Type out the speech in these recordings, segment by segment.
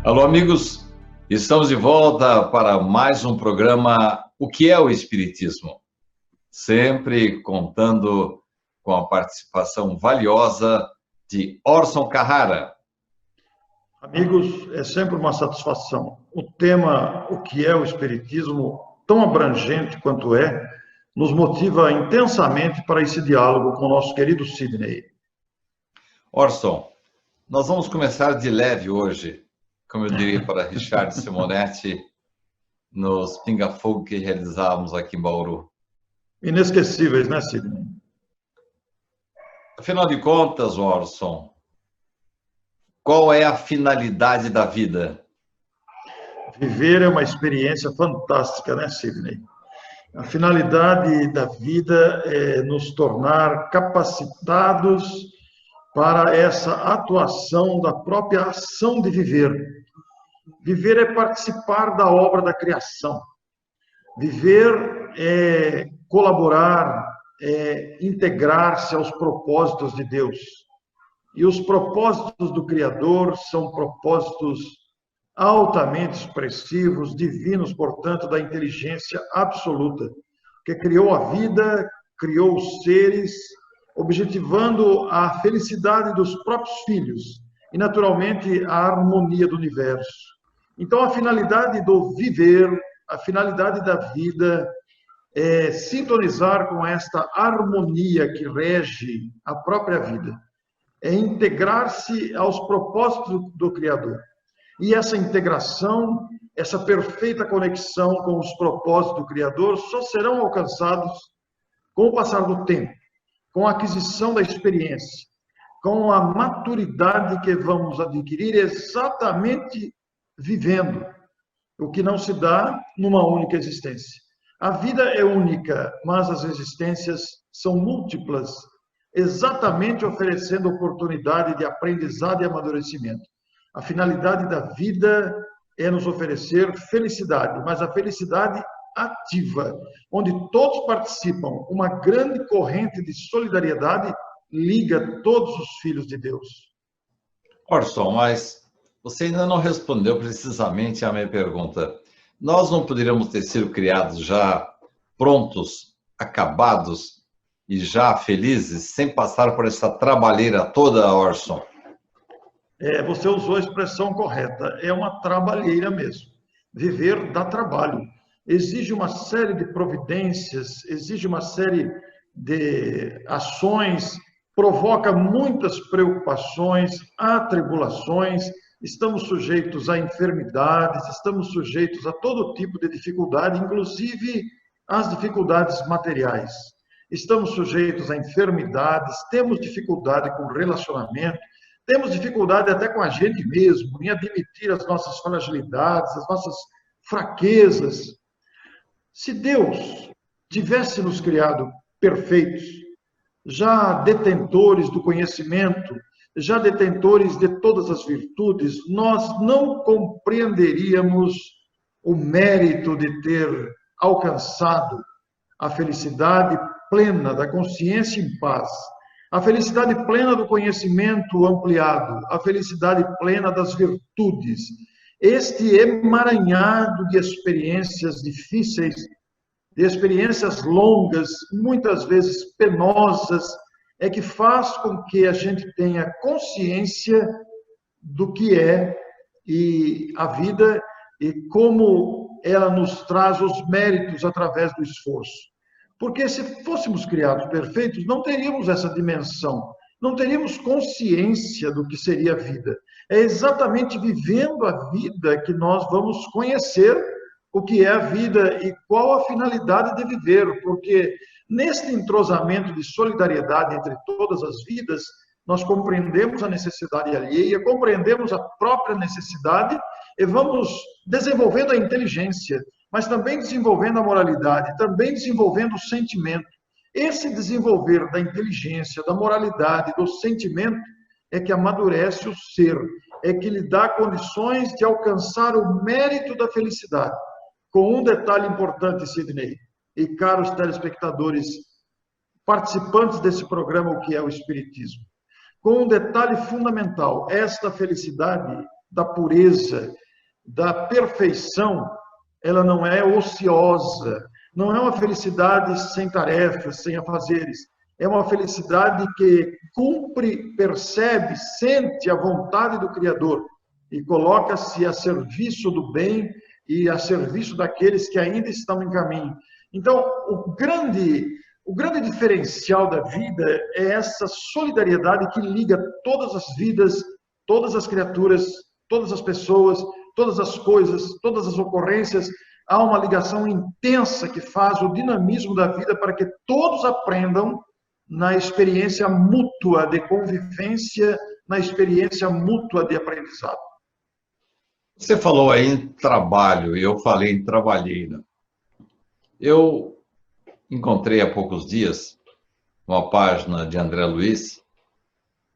Alô, amigos, estamos de volta para mais um programa O que é o Espiritismo? Sempre contando com a participação valiosa de Orson Carrara. Amigos, é sempre uma satisfação. O tema O que é o Espiritismo, tão abrangente quanto nos motiva intensamente para esse diálogo com o nosso querido Sidney. Orson, nós vamos começar de leve hoje, como eu diria para Richard Simonetti, nos pinga-fogo que realizávamos aqui em Bauru. Inesquecíveis, né, Sidney? Afinal de contas, Orson, qual é a finalidade da vida? Viver é uma experiência fantástica, né, Sidney? A finalidade da vida é nos tornar capacitados para essa atuação da própria ação de viver. Viver é participar da obra da criação. Viver é colaborar, é integrar-se aos propósitos de Deus. E os propósitos do Criador são propósitos altamente expressivos, divinos, portanto, da inteligência absoluta, que criou a vida, criou os seres, objetivando a felicidade dos próprios filhos e, naturalmente, a harmonia do universo. Então, a finalidade do viver, a finalidade da vida é sintonizar com esta harmonia que rege a própria vida, é integrar-se aos propósitos do Criador. E essa integração, essa perfeita conexão com os propósitos do Criador só serão alcançados com o passar do tempo, com a aquisição da experiência, com a maturidade que vamos adquirir exatamente vivendo, o que não se dá numa única existência. A vida é única, mas as existências são múltiplas, exatamente oferecendo oportunidade de aprendizado e amadurecimento. A finalidade da vida é nos oferecer felicidade, mas a felicidade ativa, onde todos participam. Uma grande corrente de solidariedade liga todos os filhos de Deus. Orson, mas você ainda não respondeu precisamente à minha pergunta. Nós não poderíamos ter sido criados já prontos, acabados e já felizes, sem passar por essa trabalheira toda, Orson? Você usou a expressão correta, é uma trabalheira mesmo. Viver dá trabalho, exige uma série de providências, exige uma série de ações, provoca muitas preocupações, atribulações, estamos sujeitos a enfermidades, estamos sujeitos a todo tipo de dificuldade, inclusive as dificuldades materiais. Estamos sujeitos a enfermidades, temos dificuldade com relacionamento, temos dificuldade até com a gente mesmo, em admitir as nossas fragilidades, as nossas fraquezas. Se Deus tivesse nos criado perfeitos, já detentores do conhecimento, já detentores de todas as virtudes, nós não compreenderíamos o mérito de ter alcançado a felicidade plena da consciência em paz, a felicidade plena do conhecimento ampliado, a felicidade plena das virtudes. Este emaranhado de experiências difíceis, de experiências longas, muitas vezes penosas, é que faz com que a gente tenha consciência do que é e a vida e como ela nos traz os méritos através do esforço. Porque se fôssemos criados perfeitos, não teríamos essa dimensão, não teríamos consciência do que seria a vida. É exatamente vivendo a vida que nós vamos conhecer o que é a vida e qual a finalidade de viver, porque neste entrosamento de solidariedade entre todas as vidas, nós compreendemos a necessidade alheia, compreendemos a própria necessidade e vamos desenvolvendo a inteligência, mas também desenvolvendo a moralidade, também desenvolvendo o sentimento. Esse desenvolver da inteligência, da moralidade, do sentimento, é que amadurece o ser, é que lhe dá condições de alcançar o mérito da felicidade. Com um detalhe importante, Sidney, e caros telespectadores, participantes desse programa, O que é o Espiritismo, com um detalhe fundamental, esta felicidade da pureza, da perfeição, ela não é ociosa, não é uma felicidade sem tarefas, sem afazeres. É uma felicidade que cumpre, percebe, sente a vontade do Criador e coloca-se a serviço do bem e a serviço daqueles que ainda estão em caminho. Então, o grande diferencial da vida é essa solidariedade que liga todas as vidas, todas as criaturas, todas as pessoas, todas as coisas, todas as ocorrências. Há uma ligação intensa que faz o dinamismo da vida para que todos aprendam na experiência mútua de convivência, na experiência mútua de aprendizado. Você falou aí em trabalho, e eu falei em trabalheira. Eu encontrei há poucos dias uma página de André Luiz,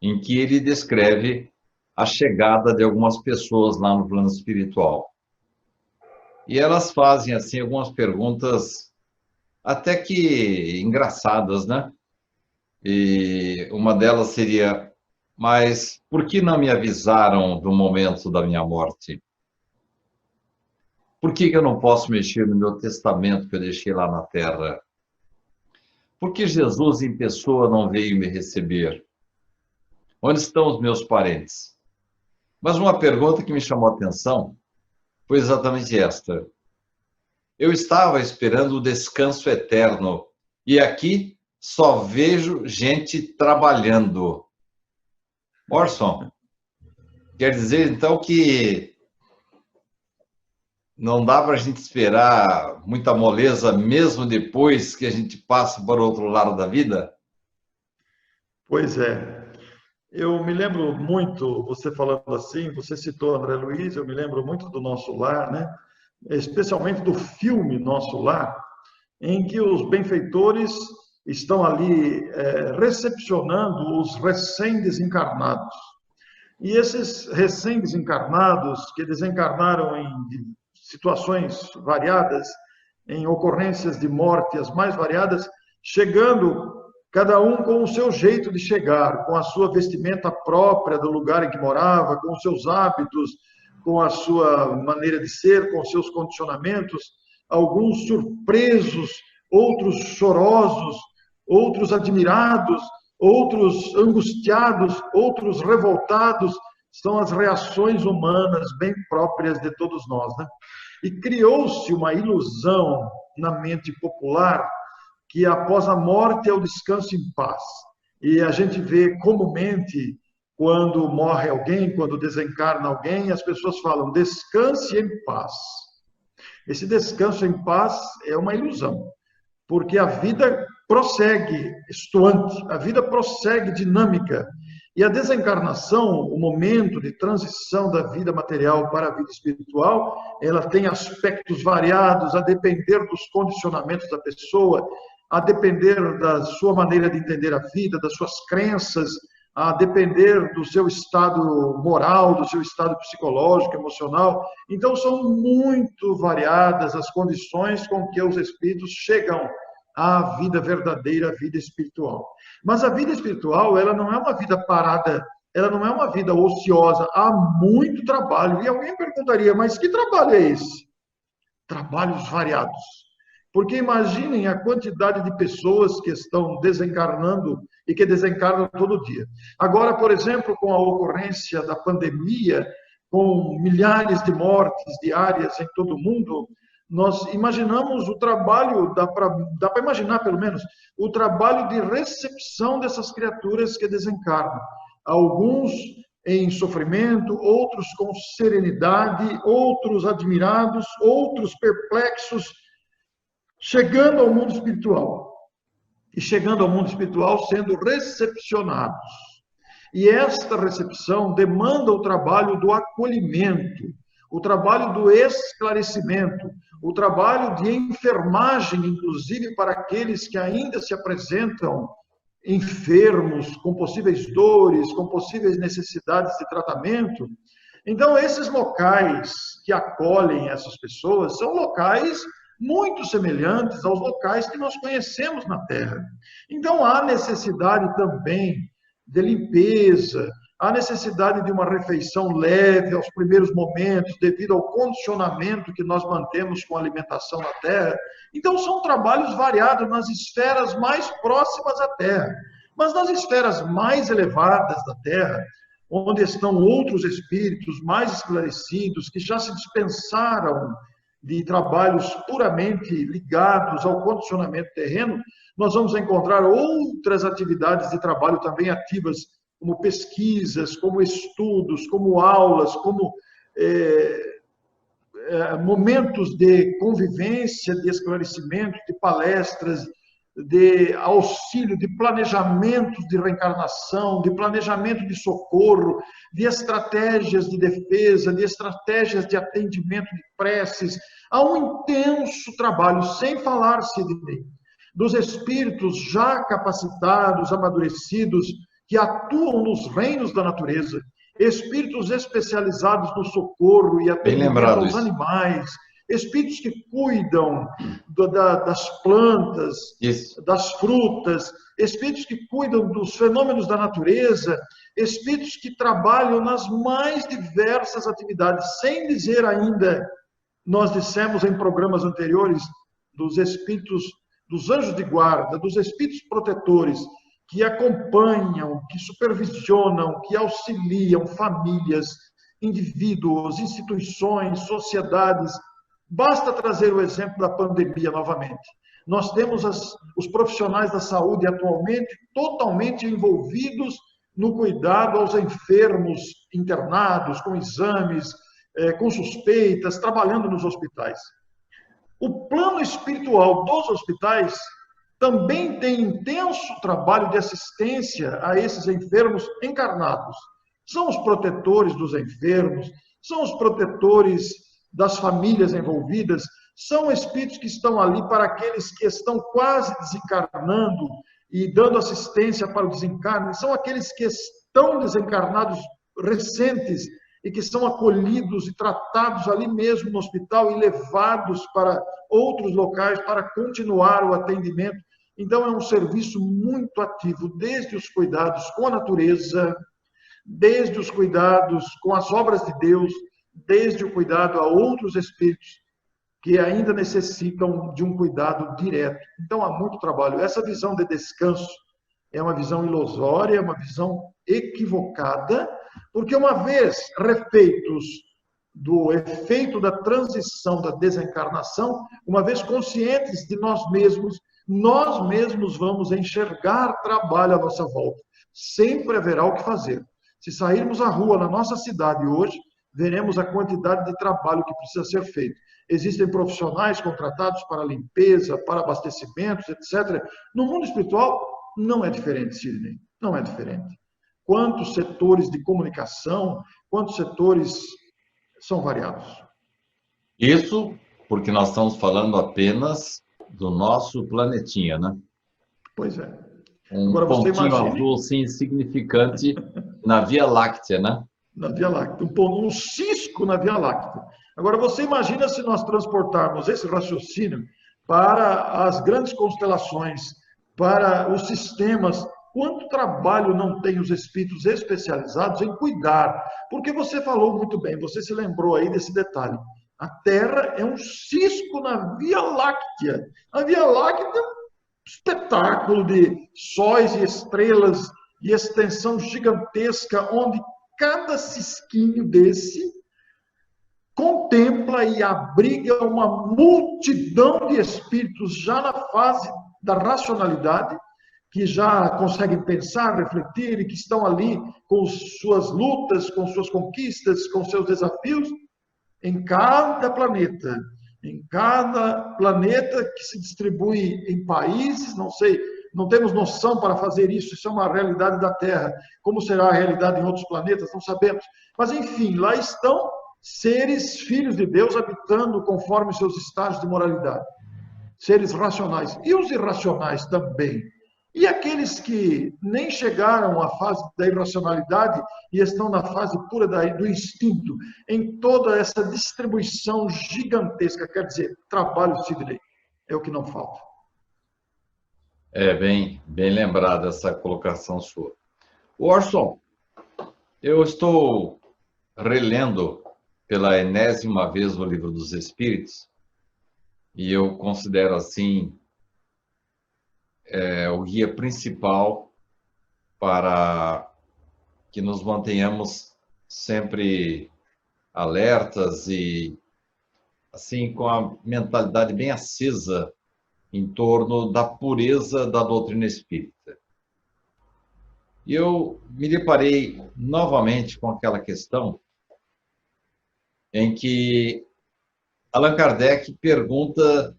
em que ele descreve a chegada de algumas pessoas lá no plano espiritual. E elas fazem, assim, algumas perguntas até que engraçadas, né? E uma delas seria, mas por que não me avisaram do momento da minha morte? Por que eu não posso mexer no meu testamento que eu deixei lá na terra? Por que Jesus em pessoa não veio me receber? Onde estão os meus parentes? Mas uma pergunta que me chamou a atenção foi exatamente esta. Eu estava esperando o descanso eterno e aqui só vejo gente trabalhando. Orson, quer dizer então que não dá para a gente esperar muita moleza mesmo depois que a gente passa para o outro lado da vida? Pois é. Eu me lembro muito, você falando assim, você citou André Luiz, eu me lembro muito do Nosso Lar, né? Especialmente do filme Nosso Lar, em que os benfeitores estão ali recepcionando os recém-desencarnados. E esses recém-desencarnados, que desencarnaram em situações variadas, em ocorrências de morte as mais variadas, chegando cada um com o seu jeito de chegar, com a sua vestimenta própria do lugar em que morava, com os seus hábitos, com a sua maneira de ser, com os seus condicionamentos, alguns surpresos, outros chorosos, outros admirados, outros angustiados, outros revoltados. São as reações humanas bem próprias de todos nós, né? E criou-se uma ilusão na mente popular que após a morte é o descanso em paz. E a gente vê comumente, quando morre alguém, quando desencarna alguém, as pessoas falam, descanse em paz. Esse descanso em paz é uma ilusão, porque a vida prossegue estuante, a vida prossegue dinâmica. E a desencarnação, o momento de transição da vida material para a vida espiritual, ela tem aspectos variados, a depender dos condicionamentos da pessoa, a depender da sua maneira de entender a vida, das suas crenças, a depender do seu estado moral, do seu estado psicológico, emocional. Então, são muito variadas as condições com que os espíritos chegam à vida verdadeira, à vida espiritual. Mas a vida espiritual, ela não é uma vida parada, ela não é uma vida ociosa, há muito trabalho. E alguém perguntaria, mas que trabalho é esse? Trabalhos variados. Porque imaginem a quantidade de pessoas que estão desencarnando e que desencarnam todo dia. Agora, por exemplo, com a ocorrência da pandemia, com milhares de mortes diárias em todo o mundo, nós imaginamos o trabalho, dá para imaginar pelo menos, o trabalho de recepção dessas criaturas que desencarnam. Alguns em sofrimento, outros com serenidade, outros admirados, outros perplexos, chegando ao mundo espiritual. E chegando ao mundo espiritual sendo recepcionados. E esta recepção demanda o trabalho do acolhimento, o trabalho do esclarecimento, o trabalho de enfermagem, inclusive para aqueles que ainda se apresentam enfermos, com possíveis dores, com possíveis necessidades de tratamento. Então, esses locais que acolhem essas pessoas são locais muito semelhantes aos locais que nós conhecemos na Terra. Então, há necessidade também de limpeza, há necessidade de uma refeição leve aos primeiros momentos, devido ao condicionamento que nós mantemos com a alimentação na Terra. Então, são trabalhos variados nas esferas mais próximas à Terra. Mas nas esferas mais elevadas da Terra, onde estão outros espíritos mais esclarecidos, que já se dispensaram de trabalhos puramente ligados ao condicionamento terreno, nós vamos encontrar outras atividades de trabalho também ativas, como pesquisas, como estudos, como aulas, como momentos de convivência, de esclarecimento, de palestras, de auxílio, de planejamentos de reencarnação, de planejamento de socorro, de estratégias de defesa, de estratégias de atendimento de preces. Há um intenso trabalho, sem falar, Sidney, dos espíritos já capacitados, amadurecidos, que atuam nos reinos da natureza, espíritos especializados no socorro e atendimento aos animais, espíritos que cuidam das plantas, das frutas, espíritos que cuidam dos fenômenos da natureza, espíritos que trabalham nas mais diversas atividades, sem dizer ainda, nós dissemos em programas anteriores, dos espíritos, dos anjos de guarda, dos espíritos protetores, que acompanham, que supervisionam, que auxiliam famílias, indivíduos, instituições, sociedades. Basta trazer o exemplo da pandemia novamente. Nós temos os profissionais da saúde atualmente totalmente envolvidos no cuidado aos enfermos internados, com exames, com suspeitas, trabalhando nos hospitais. O plano espiritual dos hospitais também tem intenso trabalho de assistência a esses enfermos encarnados. São os protetores dos enfermos, são os protetores das famílias envolvidas, são espíritos que estão ali para aqueles que estão quase desencarnando e dando assistência para o desencarne, são aqueles que estão desencarnados recentes e que são acolhidos e tratados ali mesmo no hospital e levados para outros locais para continuar o atendimento. Então, é um serviço muito ativo, desde os cuidados com a natureza, desde os cuidados com as obras de Deus, desde o cuidado a outros espíritos que ainda necessitam de um cuidado direto. Então, há muito trabalho. Essa visão de descanso é uma visão ilusória, é uma visão equivocada, porque uma vez refeitos do efeito da transição, da desencarnação, uma vez conscientes de nós mesmos vamos enxergar trabalho à nossa volta. Sempre haverá o que fazer. Se sairmos à rua na nossa cidade hoje, veremos a quantidade de trabalho que precisa ser feito. Existem profissionais contratados para limpeza, para abastecimentos, etc. No mundo espiritual, não é diferente, Sidney. Não é diferente. Quantos setores de comunicação, quantos setores são variados? Isso porque nós estamos falando apenas do nosso planetinha, né? Pois é. Agora, pontinho azul, sim, insignificante na Via Láctea, né? Na Via Láctea. Um cisco na Via Láctea. Agora, você imagina se nós transportarmos esse raciocínio para as grandes constelações, para os sistemas, quanto trabalho não tem os espíritos especializados em cuidar? Porque você falou muito bem, você se lembrou aí desse detalhe. A Terra é um cisco na Via Láctea. A Via Láctea é um espetáculo de sóis e estrelas e extensão gigantesca, onde cada cisquinho desse contempla e abriga uma multidão de espíritos já na fase da racionalidade, que já conseguem pensar, refletir e que estão ali com suas lutas, com suas conquistas, com seus desafios, em cada planeta que se distribui em países, não sei, não temos noção para fazer isso, isso é uma realidade da Terra. Como será a realidade em outros planetas, não sabemos. Mas, enfim, lá estão seres, filhos de Deus, habitando conforme seus estágios de moralidade. Seres racionais. E os irracionais também. E aqueles que nem chegaram à fase da irracionalidade e estão na fase pura do instinto, em toda essa distribuição gigantesca, quer dizer, trabalho, Sidney, é o que não falta. É bem lembrada essa colocação sua. Orson, Eu estou relendo pela enésima vez o Livro dos Espíritos e eu considero assim o guia principal para que nos mantenhamos sempre alertas e assim com a mentalidade bem acesa em torno da pureza da doutrina espírita. E eu me deparei novamente com aquela questão em que Allan Kardec pergunta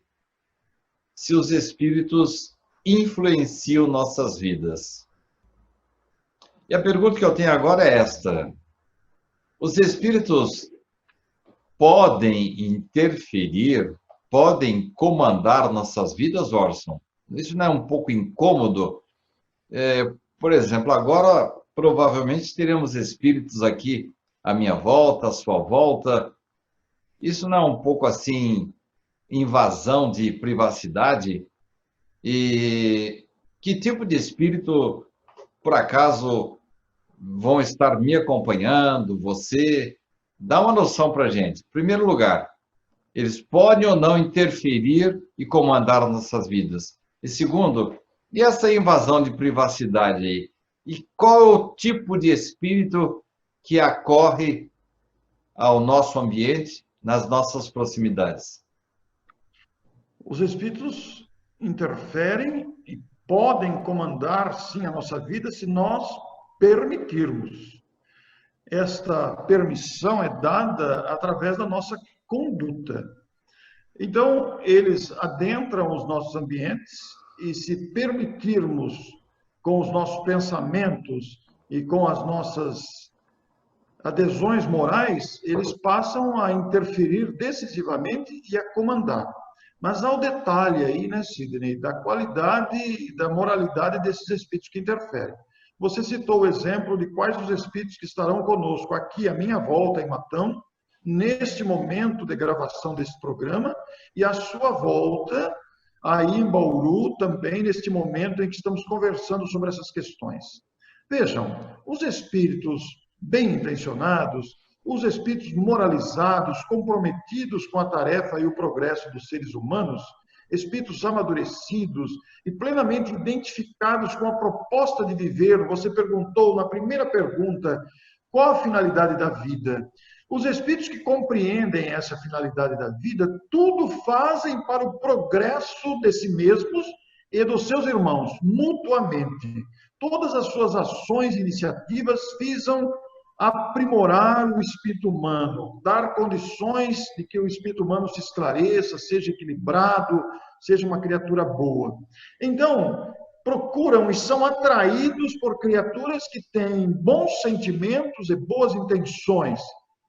se os espíritos influenciam nossas vidas. E a pergunta que eu tenho agora é esta: os espíritos podem interferir, podem comandar nossas vidas, Orson? Isso não é um pouco incômodo? Por exemplo, agora provavelmente teremos espíritos aqui à minha volta, à sua volta. Isso não é um pouco assim invasão de privacidade? E que tipo de espírito, por acaso, vão estar me acompanhando? Você dá uma noção para a gente. Em primeiro lugar, eles podem ou não interferir e comandar nossas vidas? E segundo, e essa invasão de privacidade aí? E qual é o tipo de espírito que ocorre ao nosso ambiente, nas nossas proximidades? Os espíritos interferem e podem comandar, sim, a nossa vida se nós permitirmos. Esta permissão é dada através da nossa conduta. Então, eles adentram os nossos ambientes e, se permitirmos, com os nossos pensamentos e com as nossas adesões morais, eles passam a interferir decisivamente e a comandar. Mas há o detalhe aí, né, Sidney, da qualidade e da moralidade desses espíritos que interferem. Você citou o exemplo de quais os espíritos que estarão conosco aqui à minha volta em Matão, neste momento de gravação desse programa, e à sua volta aí em Bauru, também neste momento em que estamos conversando sobre essas questões. Vejam, os espíritos bem intencionados, os espíritos moralizados, comprometidos com a tarefa e o progresso dos seres humanos, espíritos amadurecidos e plenamente identificados com a proposta de viver. Você perguntou na primeira pergunta qual a finalidade da vida. Os espíritos que compreendem essa finalidade da vida, tudo fazem para o progresso de si mesmos e dos seus irmãos, mutuamente. Todas as suas ações e iniciativas visam aprimorar o espírito humano, dar condições de que o espírito humano se esclareça, seja equilibrado, seja uma criatura boa. Então, procuram e são atraídos por criaturas que têm bons sentimentos e boas intenções.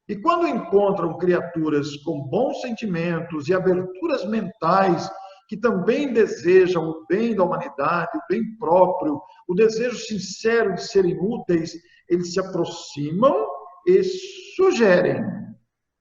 E quando encontram criaturas com bons sentimentos e aberturas mentais, que também desejam o bem da humanidade, o bem próprio, o desejo sincero de serem úteis, eles se aproximam e sugerem,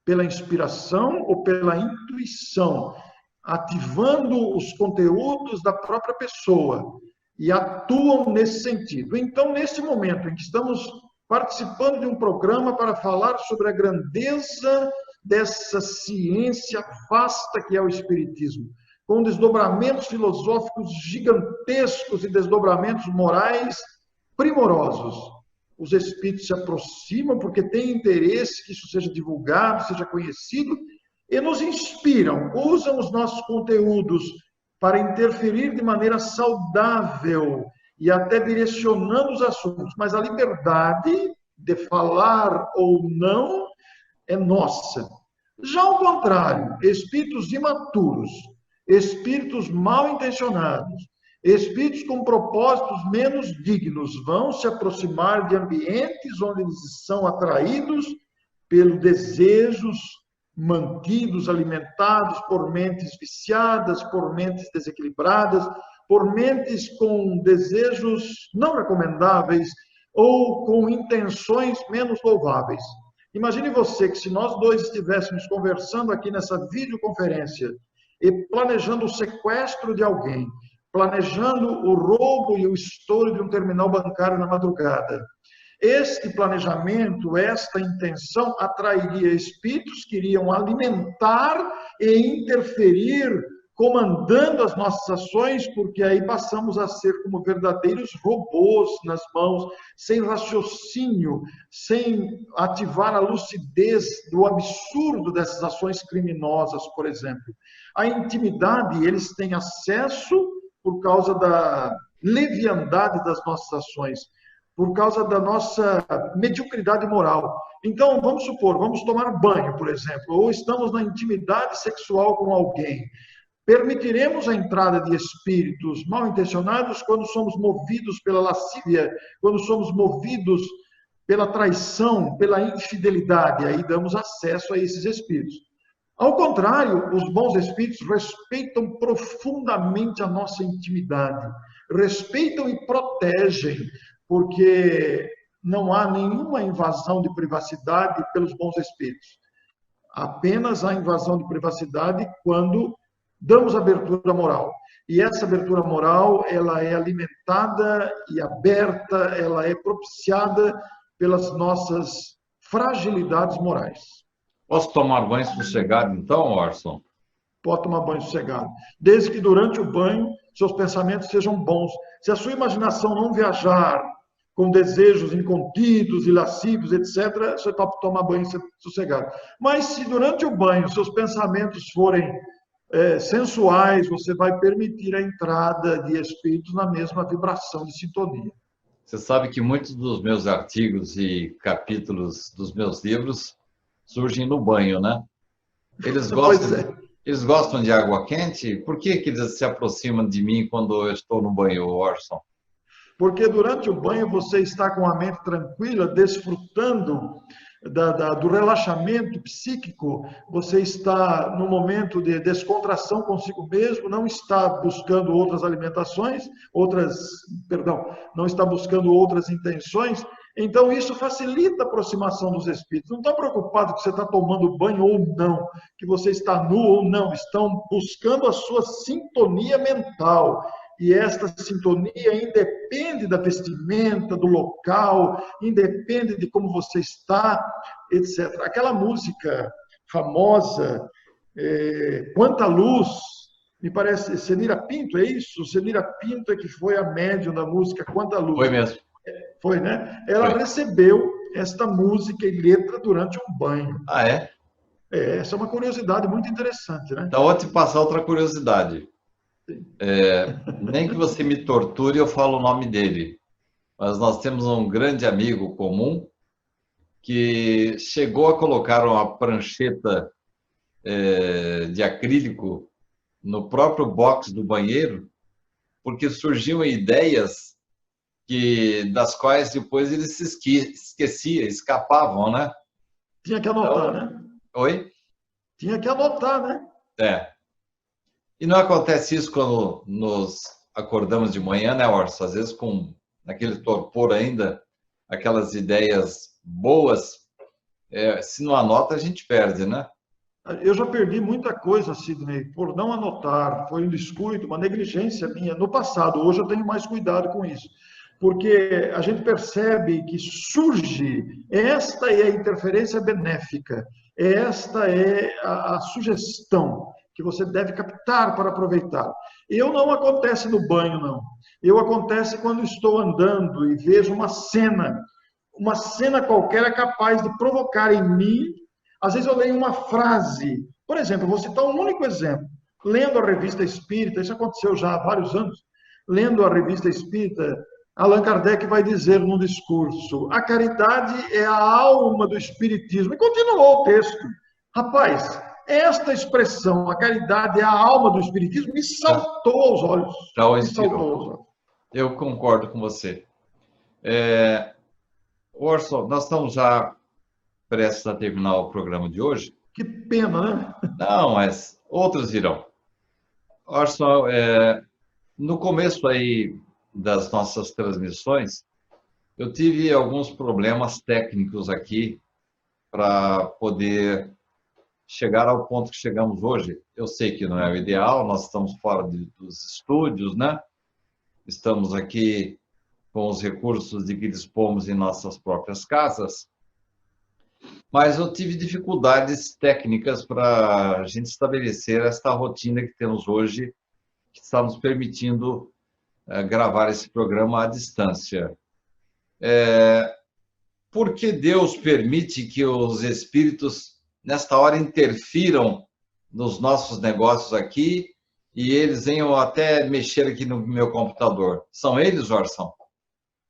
pela inspiração ou pela intuição, ativando os conteúdos da própria pessoa e atuam nesse sentido. Então, nesse momento em que estamos participando de um programa para falar sobre a grandeza dessa ciência vasta que é o Espiritismo, com desdobramentos filosóficos gigantescos e desdobramentos morais primorosos, os espíritos se aproximam porque têm interesse que isso seja divulgado, seja conhecido, e nos inspiram, usam os nossos conteúdos para interferir de maneira saudável e até direcionando os assuntos. Mas a liberdade de falar ou não é nossa. Já ao contrário, espíritos imaturos, espíritos mal intencionados, espíritos com propósitos menos dignos vão se aproximar de ambientes onde eles são atraídos pelos desejos mantidos, alimentados por mentes viciadas, por mentes desequilibradas, por mentes com desejos não recomendáveis ou com intenções menos louváveis. Imagine você que se nós dois estivéssemos conversando aqui nessa videoconferência e planejando o sequestro de alguém, planejando o roubo e o estouro de um terminal bancário na madrugada. Este planejamento, esta intenção atrairia espíritos que iriam alimentar e interferir, comandando as nossas ações, porque aí passamos a ser como verdadeiros robôs nas mãos, sem raciocínio, sem ativar a lucidez do absurdo dessas ações criminosas, por exemplo. A intimidade, eles têm acesso por causa da leviandade das nossas ações, por causa da nossa mediocridade moral. Então, vamos supor, vamos tomar banho, por exemplo, ou estamos na intimidade sexual com alguém. Permitiremos a entrada de espíritos mal intencionados quando somos movidos pela lascívia, quando somos movidos pela traição, pela infidelidade. Aí damos acesso a esses espíritos. Ao contrário, os bons espíritos respeitam profundamente a nossa intimidade, respeitam e protegem, porque não há nenhuma invasão de privacidade pelos bons espíritos. Apenas a invasão de privacidade quando damos abertura moral. E essa abertura moral, ela é alimentada e aberta, ela é propiciada pelas nossas fragilidades morais. Posso tomar banho sossegado, então, Orson? Pode tomar banho sossegado. Desde que durante o banho, seus pensamentos sejam bons. Se a sua imaginação não viajar com desejos incontidos e lascivos, etc., você pode tomar banho sossegado. Mas se durante o banho seus pensamentos forem sensuais, você vai permitir a entrada de espíritos na mesma vibração de sintonia. Você sabe que muitos dos meus artigos e capítulos dos meus livros surgem no banho, né? Eles gostam de água quente? Por que eles se aproximam de mim quando eu estou no banho, Orson? Porque durante o banho você está com a mente tranquila, desfrutando do relaxamento psíquico, você está no momento de descontração consigo mesmo, não está buscando outras alimentações, não está buscando outras intenções. Então, isso facilita a aproximação dos espíritos. Não estão preocupados que você está tomando banho ou não, que você está nu ou não. Estão buscando a sua sintonia mental. E esta sintonia independe da vestimenta, do local, independe de como você está, etc. Aquela música famosa, Quanta Luz, me parece, Cenira Pinto, é isso? Cenira Pinto é que foi a médium da música Quanta Luz. Foi mesmo. Foi, né? Ela recebeu esta música e letra durante um banho. Ah, é? Essa é uma curiosidade muito interessante, né? Então, vou te passar outra curiosidade. Nem que você me torture, eu falo o nome dele. Mas nós temos um grande amigo comum que chegou a colocar uma prancheta de acrílico no próprio box do banheiro, porque surgiam ideias das quais depois ele se esquecia, escapavam, né? Tinha que anotar, né? Oi? Tinha que anotar, né? E não acontece isso quando nos acordamos de manhã, né, Orson? Às vezes com aquele torpor ainda, aquelas ideias boas, se não anota, a gente perde, né? Eu já perdi muita coisa, Sidney, por não anotar. Foi um descuido, uma negligência minha no passado. Hoje eu tenho mais cuidado com isso. Porque a gente percebe que surge, esta é a interferência benéfica, esta é a sugestão que você deve captar para aproveitar. Eu não acontece no banho, não. Eu acontece quando estou andando e vejo uma cena qualquer é capaz de provocar em mim. Às vezes eu leio uma frase, por exemplo, vou citar um único exemplo. Lendo a Revista Espírita, isso aconteceu já há vários anos, lendo a Revista Espírita, Allan Kardec vai dizer num discurso: a caridade é a alma do espiritismo. E continuou o texto. Rapaz, esta expressão, a caridade é a alma do espiritismo, me saltou aos olhos. Eu concordo com você. Orson, nós estamos já prestes a terminar o programa de hoje. Que pena, né? Não, mas outros virão. Orson, no começo aí das nossas transmissões, eu tive alguns problemas técnicos aqui para poder chegar ao ponto que chegamos hoje. Eu sei que não é o ideal, nós estamos fora dos estúdios, né? Estamos aqui com os recursos de que dispomos em nossas próprias casas, mas eu tive dificuldades técnicas para a gente estabelecer esta rotina que temos hoje, que está nos permitindo gravar esse programa à distância. Por que Deus permite que os espíritos, nesta hora, interfiram nos nossos negócios aqui e eles venham até mexer aqui no meu computador? São eles, Orson?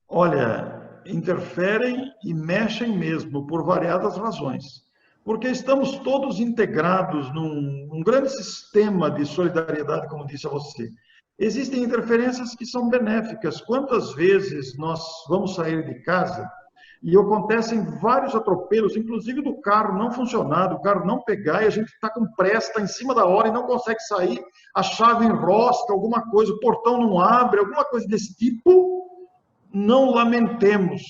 Olha, interferem e mexem mesmo por variadas razões. Porque estamos todos integrados num grande sistema de solidariedade, como disse a você. Existem interferências que são benéficas. Quantas vezes nós vamos sair de casa e acontecem vários atropelos, inclusive do carro não funcionar, do carro não pegar, e a gente está com pressa, está em cima da hora e não consegue sair, a chave enrosca, alguma coisa, o portão não abre, alguma coisa desse tipo. Não lamentemos,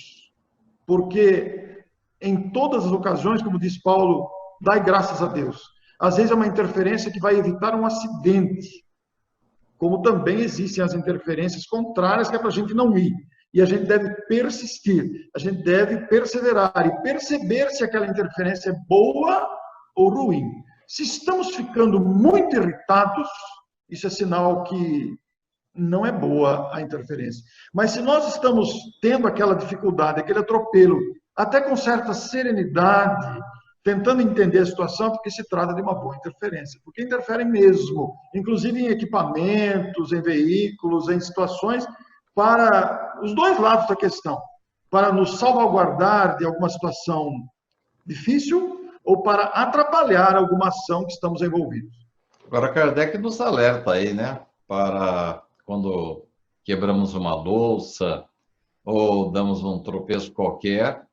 porque em todas as ocasiões, como diz Paulo, dai graças a Deus. Às vezes é uma interferência que vai evitar um acidente, como também existem as interferências contrárias, que é para a gente não ir. E a gente deve persistir, a gente deve perseverar e perceber se aquela interferência é boa ou ruim. Se estamos ficando muito irritados, isso é sinal que não é boa a interferência. Mas se nós estamos tendo aquela dificuldade, aquele atropelo, até com certa serenidade, tentando entender a situação, porque se trata de uma boa interferência, porque interfere mesmo, inclusive em equipamentos, em veículos, em situações, para os dois lados da questão, para nos salvaguardar de alguma situação difícil ou para atrapalhar alguma ação que estamos envolvidos. Agora, Kardec nos alerta aí, né? Para quando quebramos uma louça ou damos um tropeço qualquer,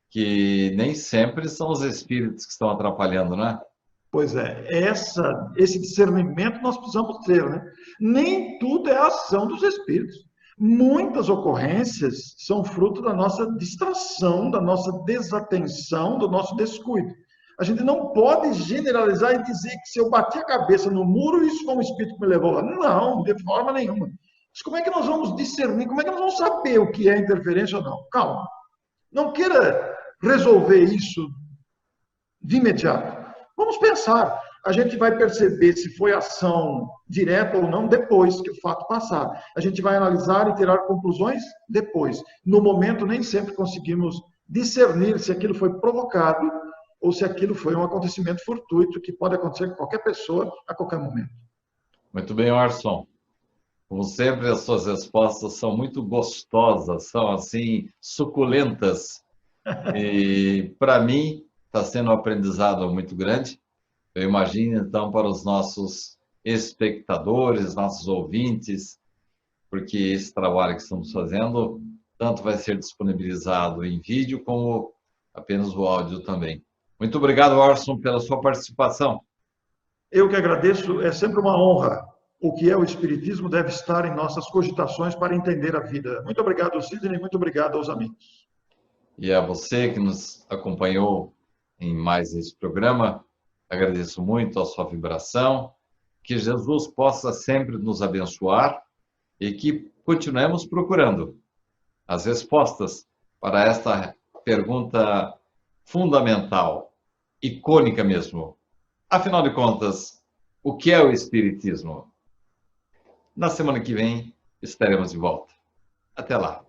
que nem sempre são os espíritos que estão atrapalhando, né? Pois é, esse discernimento nós precisamos ter, né? Nem tudo é a ação dos espíritos. Muitas ocorrências são fruto da nossa distração, da nossa desatenção, do nosso descuido. A gente não pode generalizar e dizer que se eu bati a cabeça no muro, isso foi um espírito que me levou lá. Não, de forma nenhuma. Mas como é que nós vamos discernir? Como é que nós vamos saber o que é interferência ou não? Calma. Não queira resolver isso de imediato. Vamos pensar. A gente vai perceber se foi ação direta ou não depois que o fato passar. A gente vai analisar e tirar conclusões depois. No momento, nem sempre conseguimos discernir se aquilo foi provocado ou se aquilo foi um acontecimento fortuito que pode acontecer com qualquer pessoa a qualquer momento. Muito bem, Orson. Como sempre, as suas respostas são muito gostosas, são assim, suculentas. E para mim está sendo um aprendizado muito grande. Eu imagino, então, para os nossos espectadores, nossos ouvintes, porque esse trabalho que estamos fazendo, tanto vai ser disponibilizado em vídeo, como apenas o áudio também. Muito obrigado, Orson, pela sua participação. Eu que agradeço, é sempre uma honra. O que é o Espiritismo deve estar em nossas cogitações para entender a vida. Muito obrigado, Sidney, muito obrigado aos amigos. E a você que nos acompanhou em mais esse programa, agradeço muito a sua vibração, que Jesus possa sempre nos abençoar e que continuemos procurando as respostas para esta pergunta fundamental, icônica mesmo. Afinal de contas, o que é o Espiritismo? Na semana que vem estaremos de volta. Até lá.